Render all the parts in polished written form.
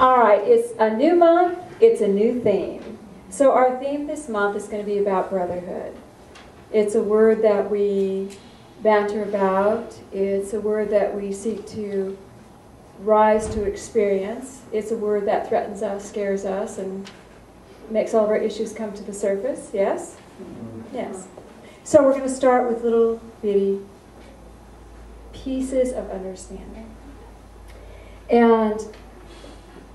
All right, it's a new month, it's a new theme. So our theme this month is going to be about brotherhood. It's a word that we banter about. It's a word that we seek to rise to experience. It's a word that threatens us, scares us, and makes all of our issues come to the surface. Yes? Yes. So we're going to start with little bitty pieces of understanding. And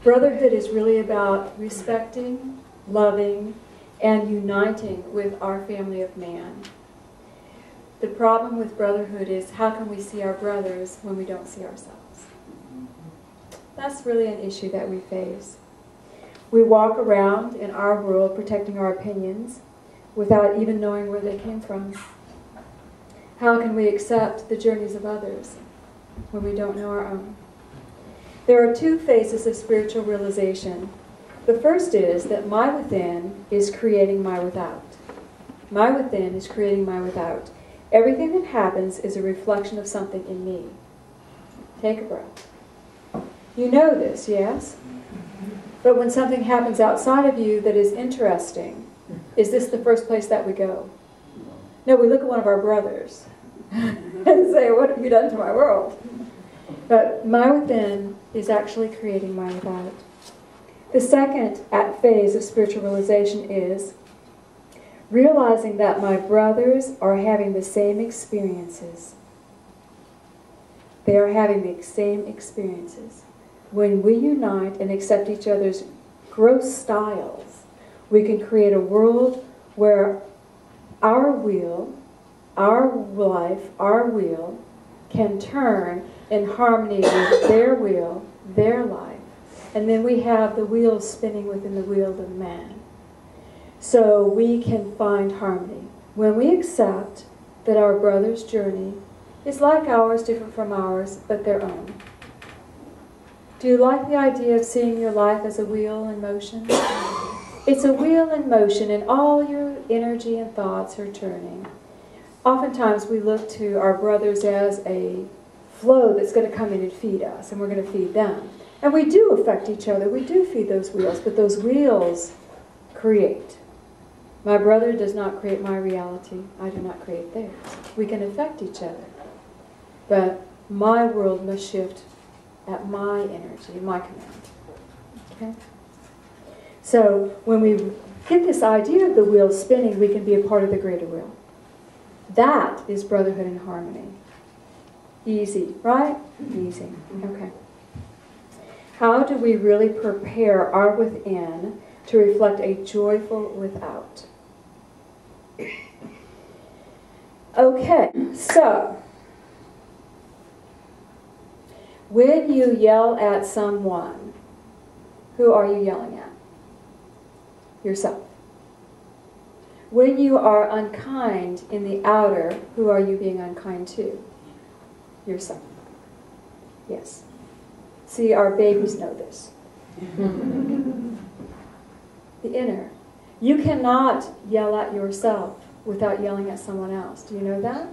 brotherhood is really about respecting, loving, and uniting with our family of man. The problem with brotherhood is, how can we see our brothers when we don't see ourselves? That's really an issue that we face. We walk around in our world protecting our opinions without even knowing where they came from. How can we accept the journeys of others when we don't know our own? There are two phases of spiritual realization. The first is that my within is creating my without. My within is creating my without. Everything that happens is a reflection of something in me. Take a breath. You know this, yes? But when something happens outside of you that is interesting, is this the first place that we go? No, we look at one of our brothers and say, what have you done to my world? But my within is actually creating my without. The second phase of spiritual realization is realizing that my brothers are having the same experiences. They are having the same experiences. When we unite and accept each other's gross styles, we can create a world where our wheel, our life, our wheel can turn in harmony with their wheel, their life. And then we have the wheels spinning within the wheel of man. So we can find harmony. When we accept that our brother's journey is like ours, different from ours, but their own. Do you like the idea of seeing your life as a wheel in motion? It's a wheel in motion, and all your energy and thoughts are turning. Oftentimes we look to our brothers as a flow that's going to come in and feed us, and we're going to feed them. And we do affect each other. We do feed those wheels, but those wheels create. My brother does not create my reality. I do not create theirs. We can affect each other. But my world must shift at my energy, my command. Okay? So when we get this idea of the wheel spinning, we can be a part of the greater wheel. That is brotherhood and harmony. Easy, right? Easy. Okay. How do we really prepare our within to reflect a joyful without? Okay, so when you yell at someone, who are you yelling at? Yourself. When you are unkind in the outer, who are you being unkind to? Yourself. Yes. See, our babies know this. The inner. You cannot yell at yourself without yelling at someone else. Do you know that?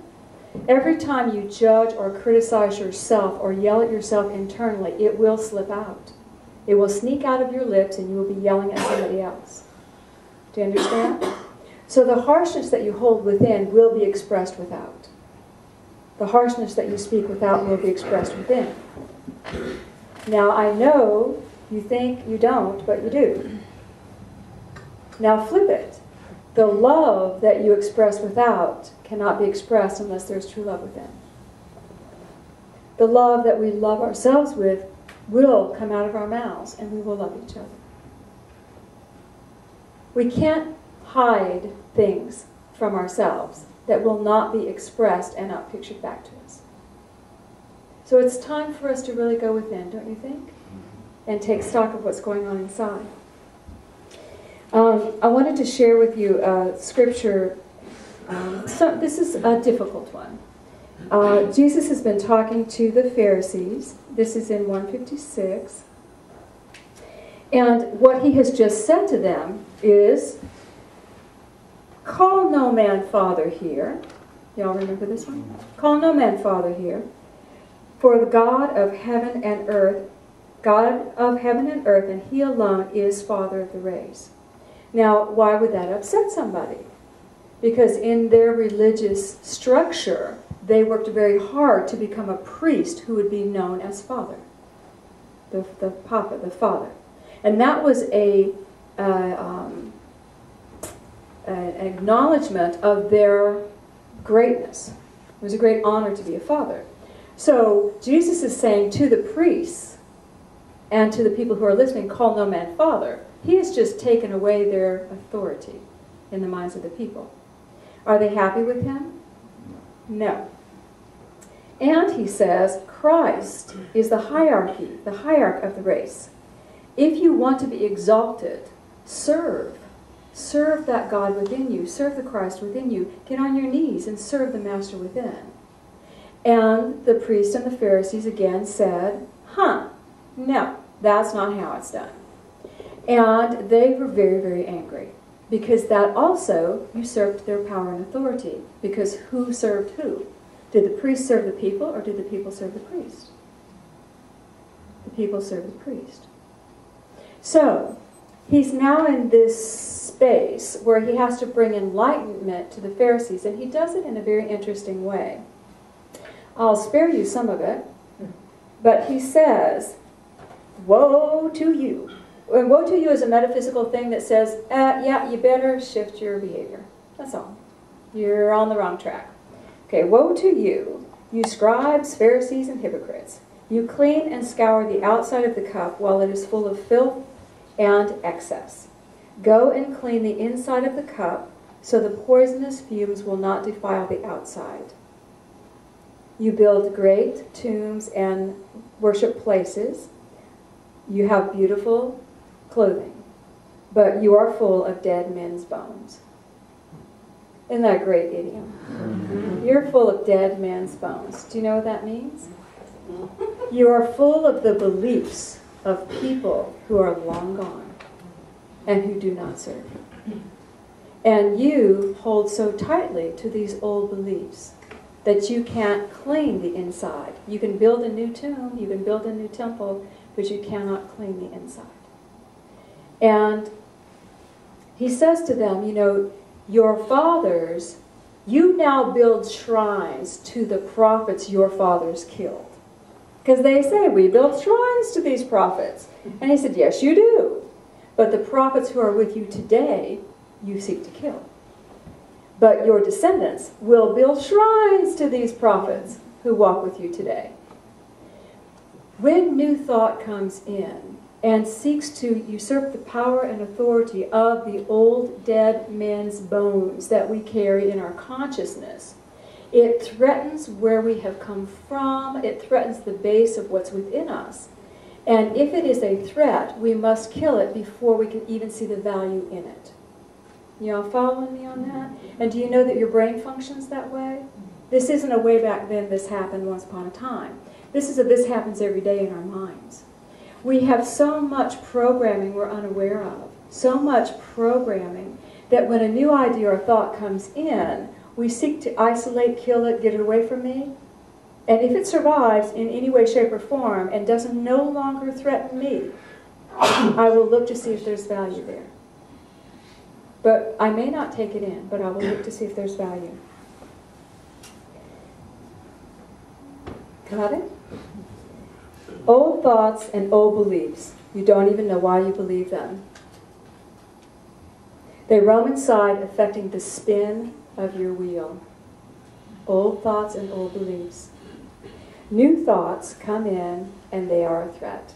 Every time you judge or criticize yourself or yell at yourself internally, it will slip out. It will sneak out of your lips and you will be yelling at somebody else. Do you understand? So the harshness that you hold within will be expressed without. The harshness that you speak without will be expressed within. Now, I know you think you don't, but you do. Now flip it. The love that you express without cannot be expressed unless there's true love within. The love that we love ourselves with will come out of our mouths, and we will love each other. We can't hide things from ourselves that will not be expressed and not pictured back to us. So it's time for us to really go within, don't you think? And take stock of what's going on inside. I wanted to share with you a scripture. So this is a difficult one. Jesus has been talking to the Pharisees. This is in 156. And what he has just said to them is, call no man father here. Y'all remember this one? Call no man father here. For the God of heaven and earth God of heaven and earth, and he alone is Father of the race. Now, why would that upset somebody? Because in their religious structure, they worked very hard to become a priest who would be known as Father. The Papa, the Father. And that was an acknowledgement of their greatness. It was a great honor to be a father. So Jesus is saying to the priests and to the people who are listening, call no man father. He has just taken away their authority in the minds of the people. Are they happy with him? No. And he says, Christ is the hierarchy, the hierarch of the race. If you want to be exalted, serve. Serve that God within you. Serve the Christ within you. Get on your knees and serve the Master within. And the priests and the Pharisees again said, no, that's not how it's done. And they were very, very angry, because that also usurped their power and authority. Because who served who? Did the priest serve the people, or did the people serve the priest? The people served the priest. So, he's now in this space where he has to bring enlightenment to the Pharisees, and he does it in a very interesting way. I'll spare you some of it, but he says, woe to you. And woe to you is a metaphysical thing that says, yeah, you better shift your behavior. That's all. You're on the wrong track. Okay, woe to you, you scribes, Pharisees, and hypocrites. You clean and scour the outside of the cup while it is full of filth and excess. Go and clean the inside of the cup, so the poisonous fumes will not defile the outside. You build great tombs and worship places. You have beautiful clothing, but you are full of dead men's bones. Isn't that a great idiom? You're full of dead men's bones. Do you know what that means? You are full of the beliefs of people who are long gone and who do not serve. And you hold so tightly to these old beliefs that you can't clean the inside. You can build a new tomb, you can build a new temple, but you cannot clean the inside. And he says to them, you know, your fathers, you now build shrines to the prophets your fathers killed. Because they say, we build shrines to these prophets. And he said, yes, you do. But the prophets who are with you today, you seek to kill. But your descendants will build shrines to these prophets who walk with you today. When new thought comes in and seeks to usurp the power and authority of the old dead men's bones that we carry in our consciousness, it threatens where we have come from. It threatens the base of what's within us. And if it is a threat, we must kill it before we can even see the value in it. You all following me on that? And do you know that your brain functions that way? This isn't a way back then, this happened once upon a time. This is a this happens every day in our minds. We have so much programming we're unaware of. So much programming that when a new idea or thought comes in, we seek to isolate, kill it, get it away from me. And if it survives in any way, shape, or form and doesn't no longer threaten me, I will look to see if there's value there. But I may not take it in, but I will look to see if there's value. Got it? Old thoughts and old beliefs. You don't even know why you believe them. They roam inside, affecting the spin of your wheel. Old thoughts and old beliefs. New thoughts come in, and they are a threat.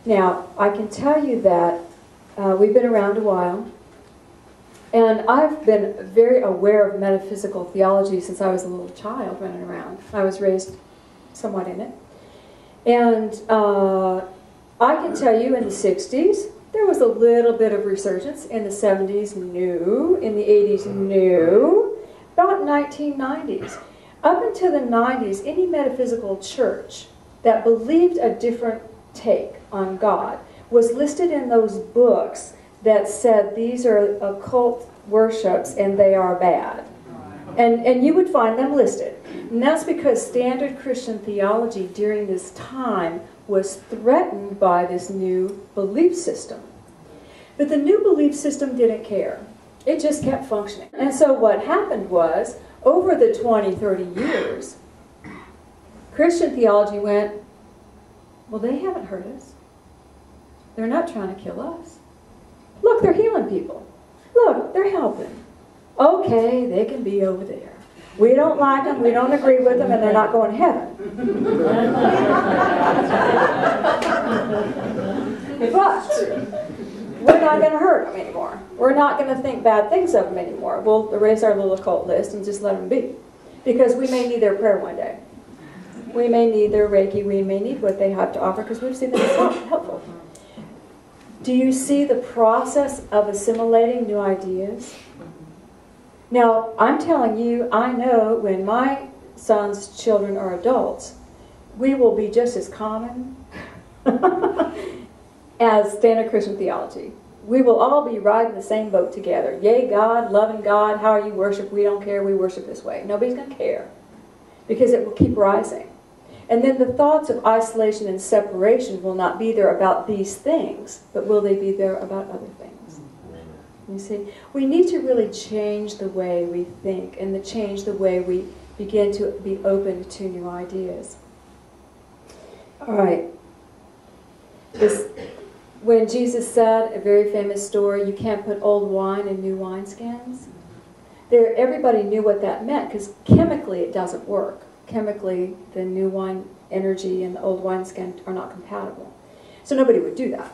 Now, I can tell you that we've been around a while, and I've been very aware of metaphysical theology since I was a little child running around. I was raised somewhat in it. And I can tell you in the 60s, there was a little bit of resurgence. In the 70s, no. In the 80s, no. About 1990s. Up until the 90s, any metaphysical church that believed a different take on God was listed in those books that said these are occult worships and they are bad. And you would find them listed. And that's because standard Christian theology during this time was threatened by this new belief system. But the new belief system didn't care. It just kept functioning. And so what happened was, over the 20, 30 years, Christian theology went, well, they haven't hurt us. They're not trying to kill us. Look, they're healing people. Look, they're helping. Okay, they can be over there. We don't like them, we don't agree with them, and they're not going to heaven. But we're not going to hurt them anymore. We're not going to think bad things of them anymore. We'll erase our little occult list and just let them be. Because we may need their prayer one day. We may need their Reiki. We may need what they have to offer because we've seen them as helpful. Do you see the process of assimilating new ideas? Now, I'm telling you, I know when my son's children are adults, we will be just as common as standard Christian theology. We will all be riding the same boat together. Yay, God, loving God, how you worship, we don't care, we worship this way. Nobody's going to care because it will keep rising. And then the thoughts of isolation and separation will not be there about these things, but will they be there about other things? You see, we need to really change the way we think and to change the way we begin to be open to new ideas. All right. When Jesus said, a very famous story, you can't put old wine in new wineskins, everybody knew what that meant because chemically it doesn't work. Chemically, the new wine energy and the old wineskin are not compatible. So nobody would do that.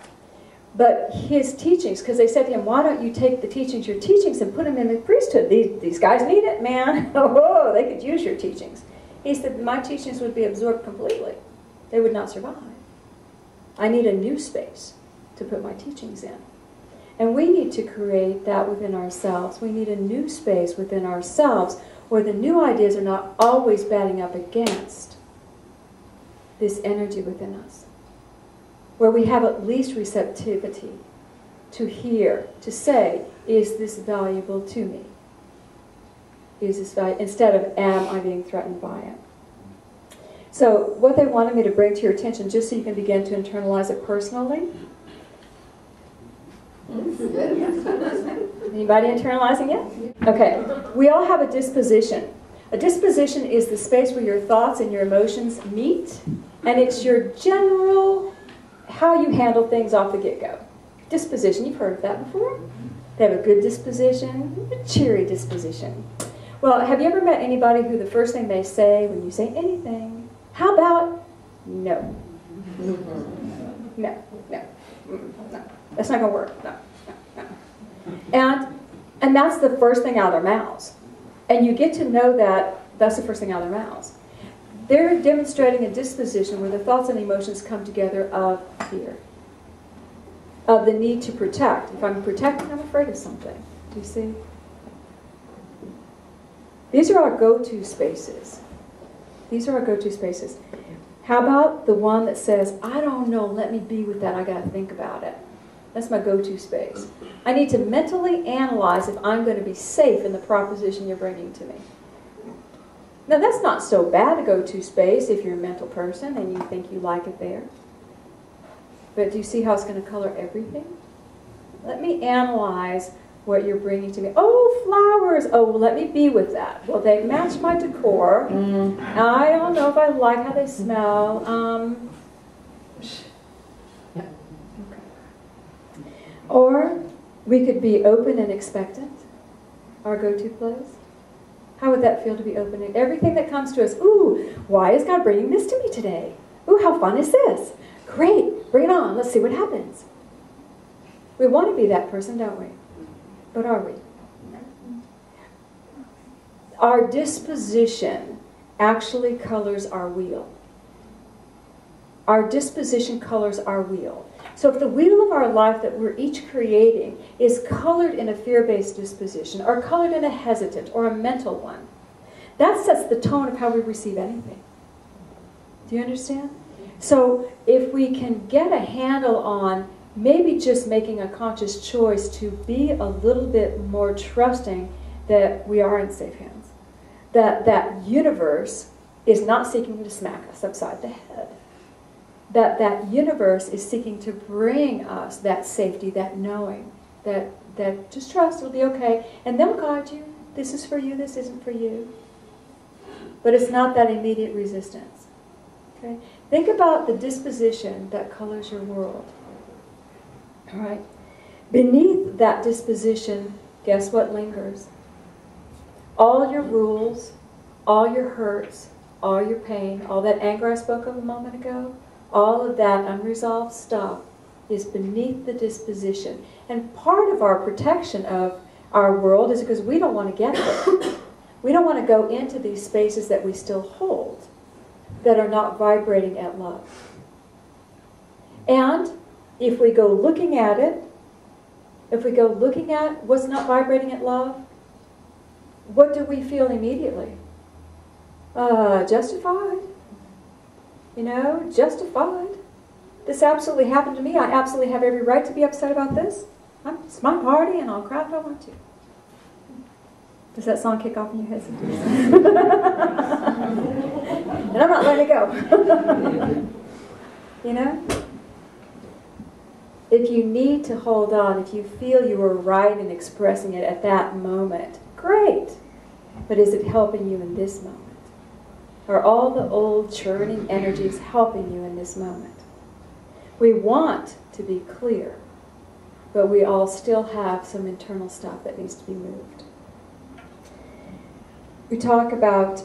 But his teachings, because they said to him, why don't you take the teachings, your teachings, and put them in the priesthood? These guys need it, man. Oh, they could use your teachings. He said, my teachings would be absorbed completely. They would not survive. I need a new space to put my teachings in. And we need to create that within ourselves. We need a new space within ourselves where the new ideas are not always batting up against this energy within us. Where we have at least receptivity to hear, to say, is this valuable to me? Is this valuable? Instead of, am I being threatened by it? So what they wanted me to bring to your attention, just so you can begin to internalize it personally. Anybody internalizing it? Okay. We all have a disposition. A disposition is the space where your thoughts and your emotions meet, and it's your general how you handle things off the get-go. Disposition, you've heard of that before? They have a good disposition, a cheery disposition. Well, have you ever met anybody who the first thing they say when you say anything, how about no? No, no, no. That's not going to work. No, no, no. And that's the first thing out of their mouths. And you get to know that that's the first thing out of their mouths. They're demonstrating a disposition where the thoughts and emotions come together of fear, of the need to protect. If I'm protecting, I'm afraid of something. Do you see? These are our go-to spaces. These are our go-to spaces. How about the one that says, I don't know, let me be with that, I got to think about it. That's my go-to space. I need to mentally analyze if I'm going to be safe in the proposition you're bringing to me. Now, that's not so bad, a go-to space, if you're a mental person and you think you like it there. But do you see how it's going to color everything? Let me analyze what you're bringing to me. Oh, flowers. Oh, well, let me be with that. Well, they match my decor. I don't know if I like how they smell. Okay. Or we could be open and expectant, our go-to place. How would that feel to be open? And everything that comes to us, ooh, why is God bringing this to me today? Ooh, how fun is this? Great, bring it on. Let's see what happens. We want to be that person, don't we? But are we? Our disposition actually colors our wheel. Our disposition colors our wheel. So if the wheel of our life that we're each creating is colored in a fear-based disposition, or colored in a hesitant or a mental one, that sets the tone of how we receive anything. Do you understand? So if we can get a handle on maybe just making a conscious choice to be a little bit more trusting that we are in safe hands, that that universe is not seeking to smack us upside the head, that universe is seeking to bring us that safety, that knowing, that just trust, it'll be okay, and they'll guide you. This is for you, this isn't for you. But it's not that immediate resistance. Okay? Think about the disposition that colors your world. All right? Beneath that disposition, guess what lingers? All your rules, all your hurts, all your pain, all that anger I spoke of a moment ago, all of that unresolved stuff is beneath the disposition. And part of our protection of our world is because we don't want to get there. We don't want to go into these spaces that we still hold that are not vibrating at love. And if we go looking at it, if we go looking at what's not vibrating at love, what do we feel immediately? Justified. You know, justified. This absolutely happened to me. I absolutely have every right to be upset about this. It's my party and I'll cry if I want to. Does that song kick off in your head? And I'm not letting it go. You know? If you need to hold on, if you feel you were right in expressing it at that moment, great. But is it helping you in this moment? Are all the old churning energies helping you in this moment? We want to be clear, but we all still have some internal stuff that needs to be moved. We talk about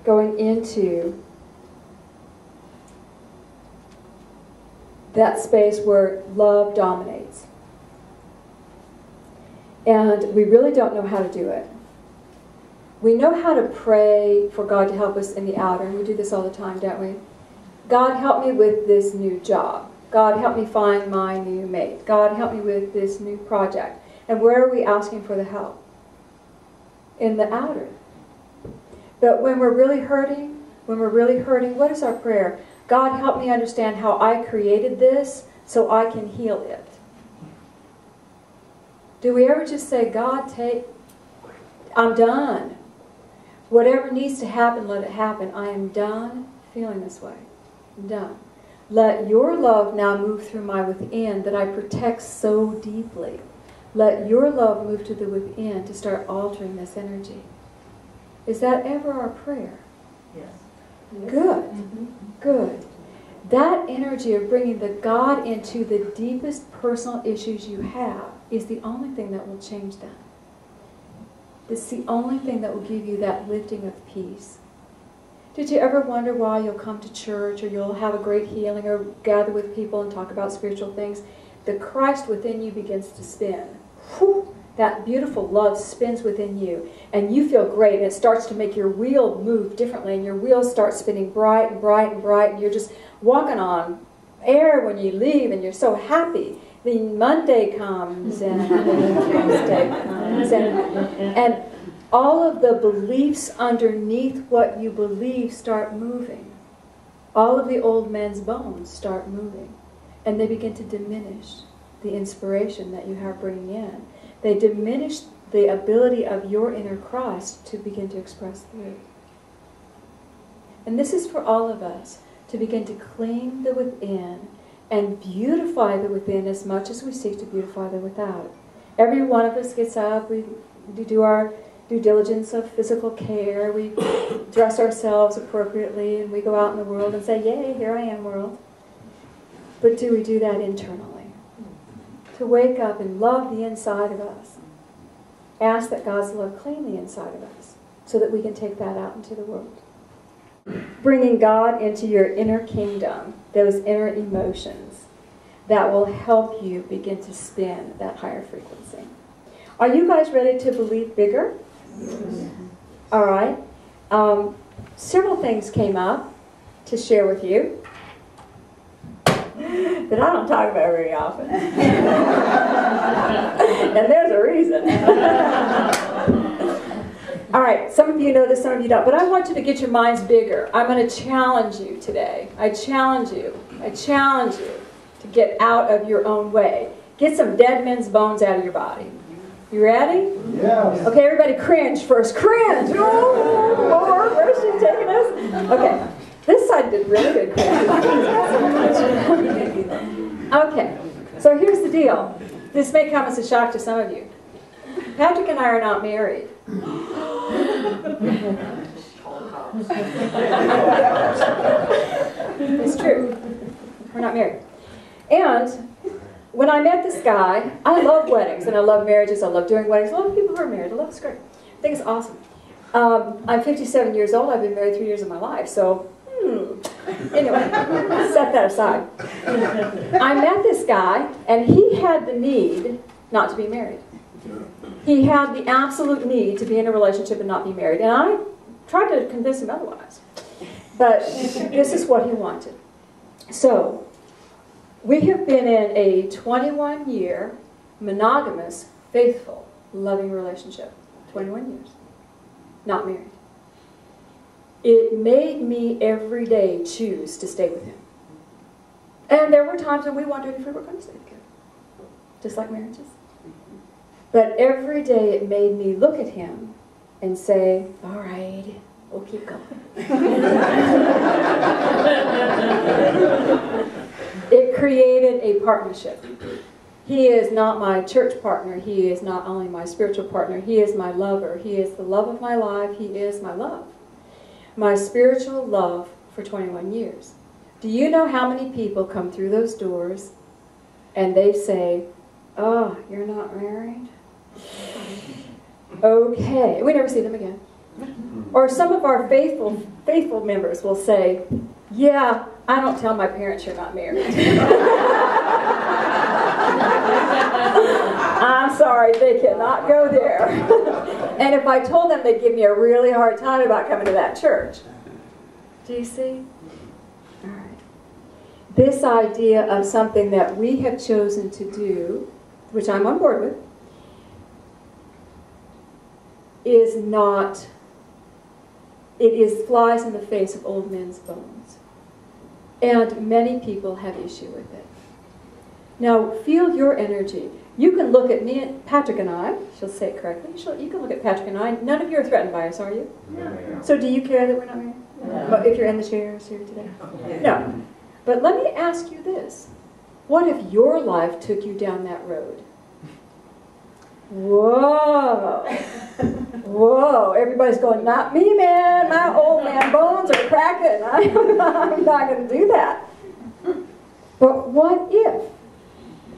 going into that space where love dominates. And we really don't know how to do it. We know how to pray for God to help us in the outer, and we do this all the time, don't we? God, help me with this new job. God, help me find my new mate. God, help me with this new project. And where are we asking for the help? In the outer. But when we're really hurting, what is our prayer? God, help me understand how I created this so I can heal it. Do we ever just say, God, I'm done. Whatever needs to happen, let it happen. I am done feeling this way. I'm done. Let your love now move through my within that I protect so deeply. Let your love move to the within to start altering this energy. Is that ever our prayer? Yes. Good. Good. That energy of bringing the God into the deepest personal issues you have is the only thing that will change them. It's the only thing that will give you that lifting of peace. Did you ever wonder why you'll come to church or you'll have a great healing or gather with people and talk about spiritual things? The Christ within you begins to spin. Whew, that beautiful love spins within you and you feel great and it starts to make your wheel move differently and your wheels start spinning bright and bright and bright and you're just walking on air when you leave and you're so happy. Then Monday comes and Tuesday comes and all of the beliefs underneath what you believe start moving. All of the old men's bones start moving and they begin to diminish the inspiration that you have bringing in. They diminish the ability of your inner Christ to begin to express through. And this is for all of us, to begin to clean the within and beautify the within as much as we seek to beautify the without. Every one of us gets up, we do our due diligence of physical care, we dress ourselves appropriately, and we go out in the world and say, yay, here I am, world. But do we do that internally? To wake up and love the inside of us. Ask that God's love clean the inside of us so that we can take that out into the world. Bringing God into your inner kingdom, those inner emotions, that will help you begin to spin that higher frequency. Are you guys ready to believe bigger? Yes. All right. Several things came up to share with you that I don't talk about very often. And there's a reason. All right, some of you know this, some of you don't, but I want you to get your minds bigger. I'm going to challenge you today. I challenge you to get out of your own way. Get some dead men's bones out of your body. You ready? Yes. Okay, everybody cringe first. Cringe! Oh, Lord, where's she taking us? Okay, this side did really good cringe. Okay, so here's the deal. This may come as a shock to some of you. Patrick and I are not married. It's true. We're not married. And when I met this guy, I love weddings and I love marriages. I love doing weddings. I love people who are married. I love it's great. I think it's awesome. I'm 57 years old. I've been married 3 years of my life. So, anyway, set that aside. I met this guy and he had the need not to be married. He had the absolute need to be in a relationship and not be married. And I tried to convince him otherwise. But this is what he wanted. So, we have been in a 21-year, monogamous, faithful, loving relationship. 21 years. Not married. It made me every day choose to stay with him. And there were times when we wondered if we were going to stay together. Just like marriages. But every day it made me look at him and say, all right, we'll keep going. It created a partnership. He is not my church partner. He is not only my spiritual partner. He is my lover. He is the love of my life. He is my love. My spiritual love for 21 years. Do you know how many people come through those doors and they say, oh, you're not married? Okay. We never see them again. Or some of our faithful members will say, yeah, I don't tell my parents you're not married. I'm sorry, they cannot go there. And if I told them, they'd give me a really hard time about coming to that church. Do you see? All right. This idea of something that we have chosen to do, which I'm on board with, is not, it is flies in the face of old men's bones. And many people have issue with it. Now, feel your energy. You can look at me, Patrick and I, she'll say it correctly, you can look at Patrick and I, none of you are threatened by us, are you? No. So do you care that we're not married? No. If you're in the chairs here today? No. But let me ask you this. What if your life took you down that road? Whoa. Whoa. Everybody's going, not me, man. My old man bones are cracking. I'm not going to do that. But what if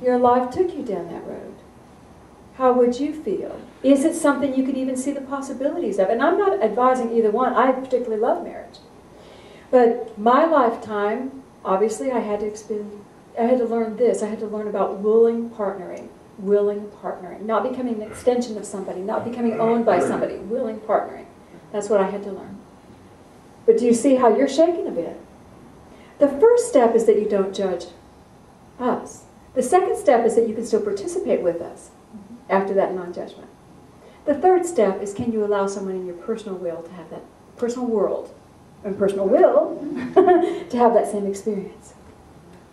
your life took you down that road? How would you feel? Is it something you could even see the possibilities of? And I'm not advising either one. I particularly love marriage. But my lifetime, obviously I had to learn this. I had to learn about willing partnering. Willing partnering. Not becoming an extension of somebody. Not becoming owned by somebody. Willing partnering. That's what I had to learn. But do you see how you're shaking a bit? The first step is that you don't judge us. The second step is that you can still participate with us after that non-judgment. The third step is, can you allow someone in your personal will to have that personal world and personal will to have that same experience?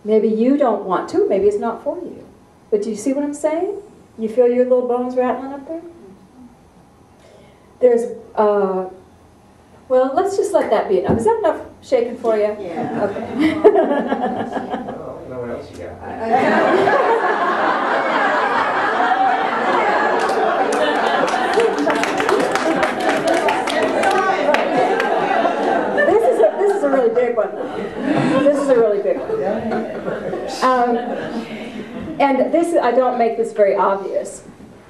Maybe you don't want to. Maybe it's not for you. But do you see what I'm saying? You feel your little bones rattling up there? There's, well, let's just let that be enough. Is that enough shaking for you? Yeah. Okay. What else you got? This is a really big one. This is a really big one. And this, I don't make this very obvious,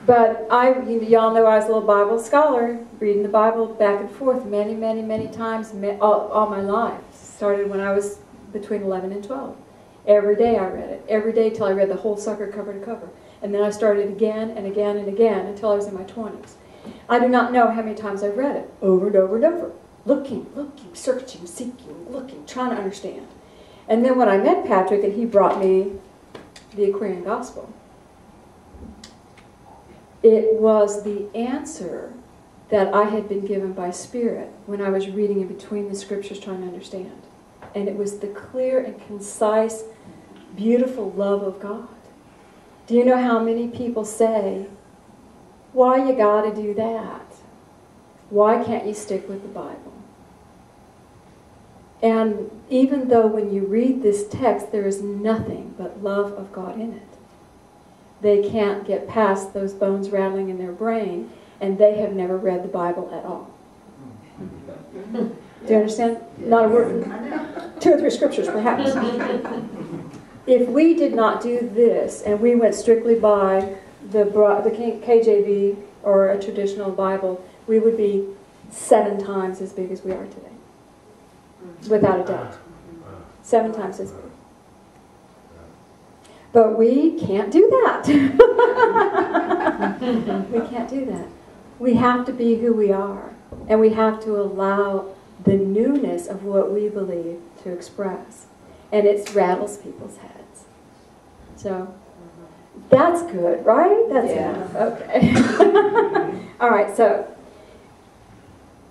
but y'all know I was a little Bible scholar, reading the Bible back and forth many, many, many times all my life. Started when I was between 11 and 12. Every day I read it. Every day till I read the whole sucker cover to cover. And then I started again and again and again until I was in my 20s. I do not know how many times I've read it, over and over and over. Looking, searching, seeking, looking, trying to understand. And then when I met Patrick and he brought me the Aquarian Gospel, it was the answer that I had been given by Spirit when I was reading in between the scriptures trying to understand. And it was the clear and concise, beautiful love of God. Do you know how many people say, Why you got to do that? Why can't you stick with the Bible? And even though when you read this text, there is nothing but love of God in it, they can't get past those bones rattling in their brain, and they have never read the Bible at all. Do you understand? Not a word. 2 or 3 scriptures, perhaps. If we did not do this, and we went strictly by the KJV or a traditional Bible, we would be 7 times as big as we are today. Without a doubt. 7 times as big. But we can't do that. We can't do that. We have to be who we are. And we have to allow the newness of what we believe to express. And it rattles people's heads. So, that's good, right? That's enough. Okay. All right, so,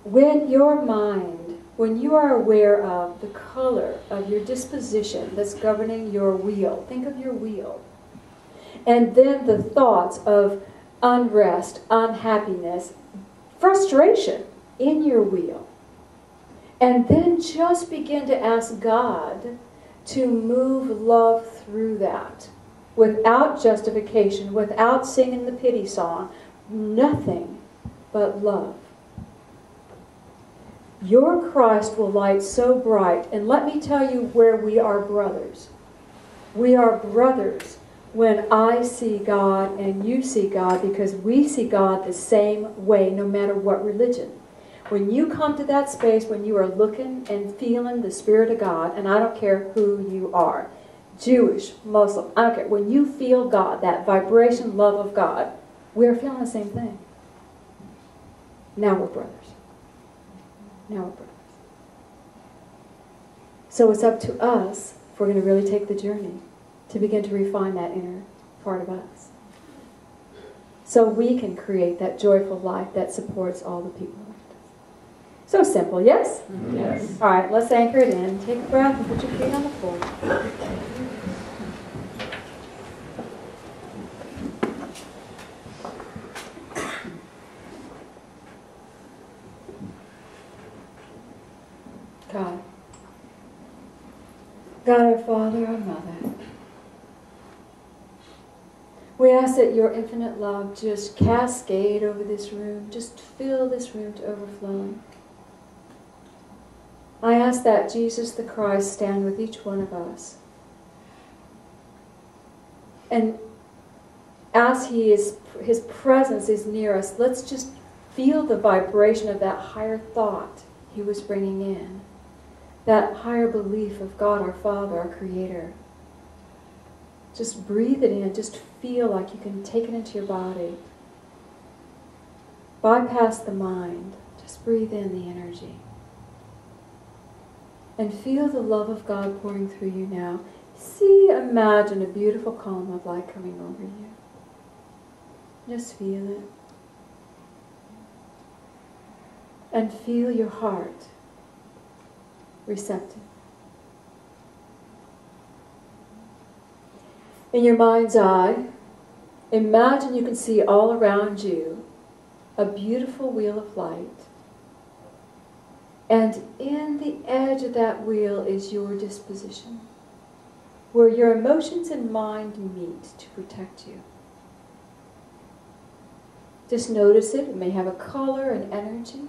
when your mind, when you are aware of the color of your disposition that's governing your wheel, think of your wheel, and then the thoughts of unrest, unhappiness, frustration in your wheel, and then just begin to ask God to move love through that without justification, without singing the pity song, nothing but love. Your Christ will light so bright, and let me tell you where we are brothers. We are brothers when I see God and you see God, because we see God the same way no matter what religion. When you come to that space, when you are looking and feeling the Spirit of God, and I don't care who you are, Jewish, Muslim, I don't care. When you feel God, that vibration, love of God, we're feeling the same thing. Now we're brothers. Now we're brothers. So it's up to us, if we're going to really take the journey, to begin to refine that inner part of us. So we can create that joyful life that supports all the people around us. So simple, yes? Yes. All right, let's anchor it in. Take a breath and put your feet on the floor. God. God, our Father, our Mother. We ask that your infinite love just cascade over this room, just fill this room to overflowing. I ask that Jesus the Christ stand with each one of us. And as his presence is near us, let's just feel the vibration of that higher thought he was bringing in. That higher belief of God, our Father, our Creator. Just breathe it in. Just feel like you can take it into your body. Bypass the mind. Just breathe in the energy. And feel the love of God pouring through you now. Imagine a beautiful column of light coming over you. Just feel it. And feel your heart receptive. In your mind's eye, imagine you can see all around you a beautiful wheel of light. And in the edge of that wheel is your disposition, where your emotions and mind meet to protect you. Just notice it. It may have a color and energy.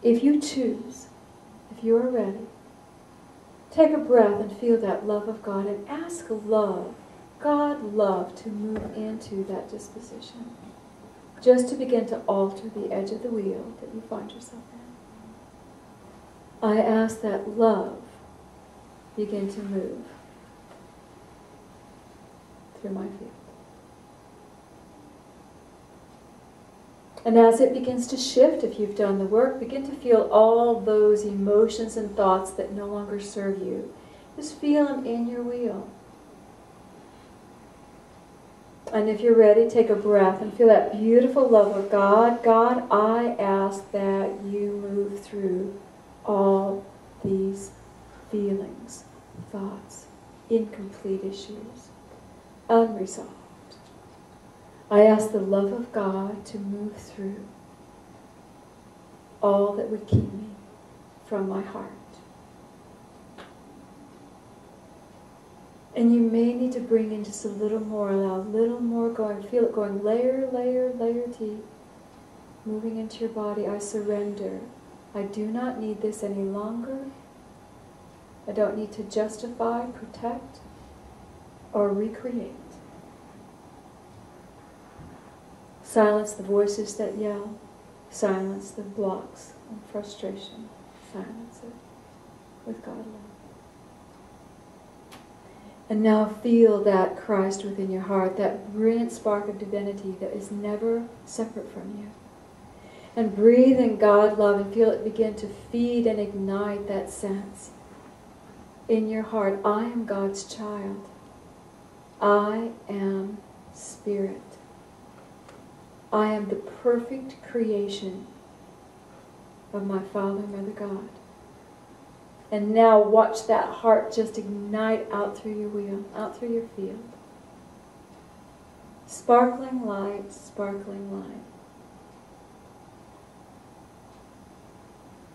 If you choose, if you are ready, take a breath and feel that love of God and ask love, God love, to move into that disposition. Just to begin to alter the edge of the wheel that you find yourself in. I ask that love begin to move through my field. And as it begins to shift, if you've done the work, begin to feel all those emotions and thoughts that no longer serve you. Just feel them in your wheel. And if you're ready, take a breath and feel that beautiful love of God. God, I ask that you move through all these feelings, thoughts, incomplete issues, unresolved. I ask the love of God to move through all that would keep me from my heart. And you may need to bring in just a little more, allow a little more going. Feel it going layer, layer, layer deep. Moving into your body. I surrender. I do not need this any longer. I don't need to justify, protect, or recreate. Silence the voices that yell. Silence the blocks and frustration. Silence it with God love. And now feel that Christ within your heart, that brilliant spark of divinity that is never separate from you. And breathe in God love and feel it begin to feed and ignite that sense in your heart. I am God's child. I am spirit. I am the perfect creation of my Father and Mother God. And now watch that heart just ignite out through your wheel, out through your field. Sparkling light, sparkling light.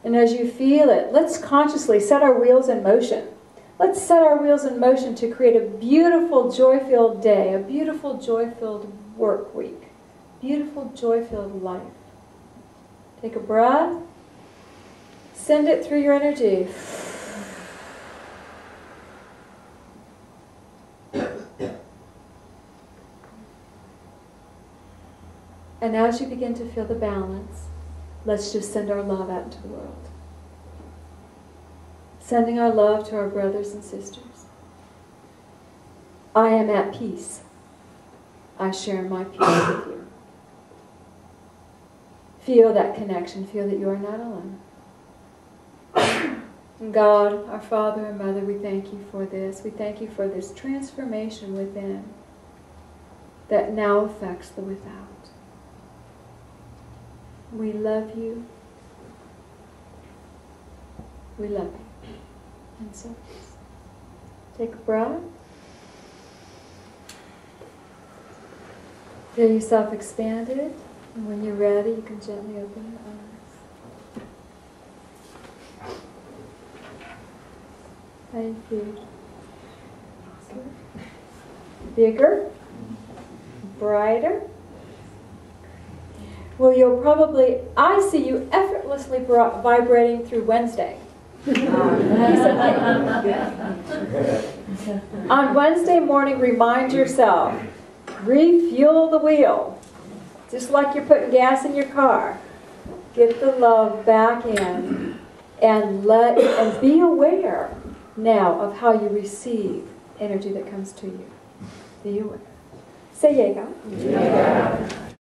And as you feel it, let's consciously set our wheels in motion. Let's set our wheels in motion to create a beautiful, joy-filled day, a beautiful, joy-filled work week, beautiful, joy-filled life. Take a breath. Send it through your energy. And as you begin to feel the balance, let's just send our love out into the world. Sending our love to our brothers and sisters. I am at peace. I share my peace with you. Feel that connection. Feel that you are not alone. God, our Father and Mother, we thank you for this. We thank you for this transformation within that now affects the without. We love you. We love you. And so, take a breath. Feel yourself expanded. And when you're ready, you can gently open your eyes. Thank you. Bigger, brighter. Well, you'll probably, I see you effortlessly vibrating through Wednesday. On Wednesday morning, remind yourself, refuel the wheel. Just like you're putting gas in your car. Get the love back in and be aware now of how you receive energy that comes to you. Be aware. Say yeah.